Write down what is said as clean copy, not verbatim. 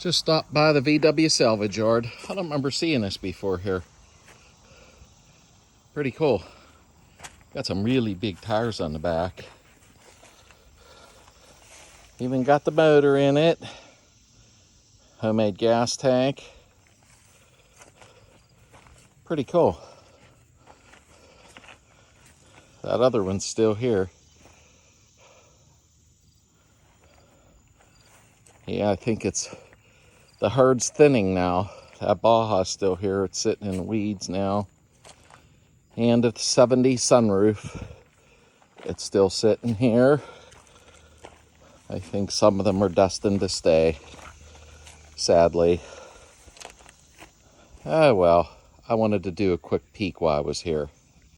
Just stopped by the VW salvage yard. I don't remember seeing this before here. Pretty cool. Got some really big tires on the back. Even got the motor in it. Homemade gas tank. Pretty cool. That other one's still here. Yeah, I think the herd's thinning now. That Baja's still here. It's sitting in the weeds now. And the 70 sunroof. It's still sitting here. I think some of them are destined to stay. Sadly. Oh well, I wanted to do a quick peek while I was here.